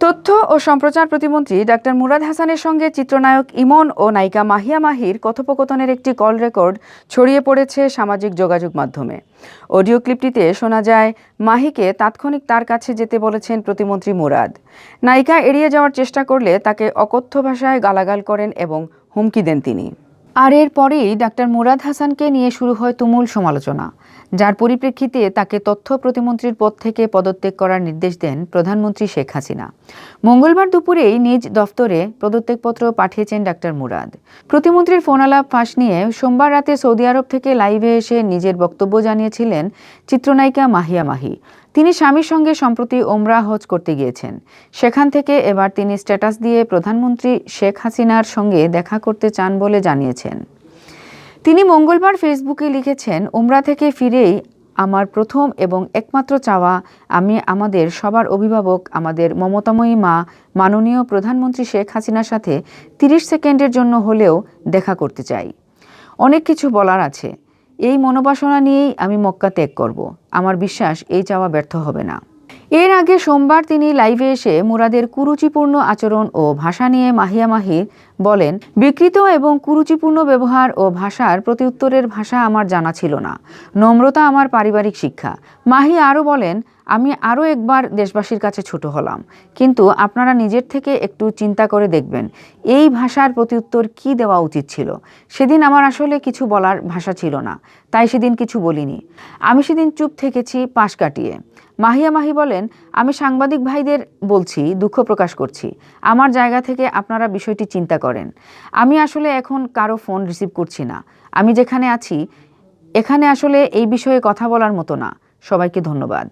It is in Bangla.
তথ্য ও সম্প্রচার প্রতিমন্ত্রী ডাক্তার মুরাদ হাসানের সঙ্গে চিত্রনায়ক ইমন ও নায়িকা মাহিয়া মাহির কথোপকথনের একটি কল রেকর্ড ছড়িয়ে পড়েছে সামাজিক যোগাযোগ মাধ্যমে। অডিও ক্লিপটিতে শোনা যায় মাহিকে তাৎক্ষণিক তার কাছে যেতে বলেছেন প্রতিমন্ত্রী মুরাদ। নায়িকা এড়িয়ে যাওয়ার চেষ্টা করলে তাকে অকথ্য ভাষায় গালাগাল করেন এবং হুমকি দেন তিনি। আর এরপরেই ডাক্তার মুরাদ হাসানকে নিয়ে শুরু হয় তুমুল সমালোচনা, যার পরিপ্রেক্ষিতে তাকে তথ্য প্রতিমন্ত্রীর পদ থেকে পদত্যাগ করার নির্দেশ দেন প্রধানমন্ত্রী শেখ হাসিনা। মঙ্গলবার দুপুরেই নিজ দফতরে পদত্যাগপত্র পাঠিয়েছেন ডাক্তার মুরাদ। প্রতিমন্ত্রীর ফোনালাপ ফাঁস নিয়ে সোমবার রাতে সৌদি আরব থেকে লাইভে এসে নিজের বক্তব্য জানিয়েছিলেন চিত্রনায়িকা মাহিয়া মাহি। তিনি স্বামীর সঙ্গে সম্প্রতি ওমরা হজ করতে গিয়েছেন। সেখান থেকে এবার তিনি স্ট্যাটাস দিয়ে প্রধানমন্ত্রী শেখ হাসিনার সঙ্গে দেখা করতে চান বলে জানিয়েছেন। তিনি মঙ্গলবার ফেসবুকে লিখেছেন, ওমরা থেকে ফিরেই আমার প্রথম এবং একমাত্র চাওয়া আমি আমাদের সবার অভিভাবক, আমাদের মমতাময়ী মা মাননীয় প্রধানমন্ত্রী শেখ হাসিনার সাথে 30 সেকেন্ডের জন্য হলেও দেখা করতে চাই। অনেক কিছু বলার আছে। এই মনোবাসনা নিয়েই আমি মক্কা ত্যাগ করব। আমার বিশ্বাস এই চাওয়া ব্যর্থ হবে না। এর আগে সোমবার তিনি লাইভে এসে মুরাদের কুরুচিপূর্ণ আচরণ ও ভাষা নিয়ে মাহিয়া মাহি বলেন, বিকৃত এবং কুরুচিপূর্ণ ব্যবহার ও ভাষার প্রতিউত্তরের ভাষা আমার জানা ছিল না। নম্রতা আমার পারিবারিক শিক্ষা। মাহি আরও বলেন, আমি আরও একবার দেশবাসীর কাছে ছোট হলাম, কিন্তু আপনারা নিজের থেকে একটু চিন্তা করে দেখবেন এই ভাষার প্রতিউত্তর কি দেওয়া উচিত ছিল। সেদিন আমার আসলে কিছু বলার ভাষা ছিল না, তাই সেদিন কিছু বলিনি। আমি সেদিন চুপ থেকেছি পাশ কাটিয়ে। মাহিয়া মাহি বলেন, আমি সাংবাদিক ভাইদের বলছি, দুঃখ প্রকাশ করছি। আমার জায়গা থেকে আপনারা বিষয়টি চিন্তা করেন। আমি আসলে এখন কারো ফোন রিসিভ করছি না। আমি যেখানে আছি এখানে আসলে এই বিষয়ে কথা বলার মতো না। সবাইকে ধন্যবাদ।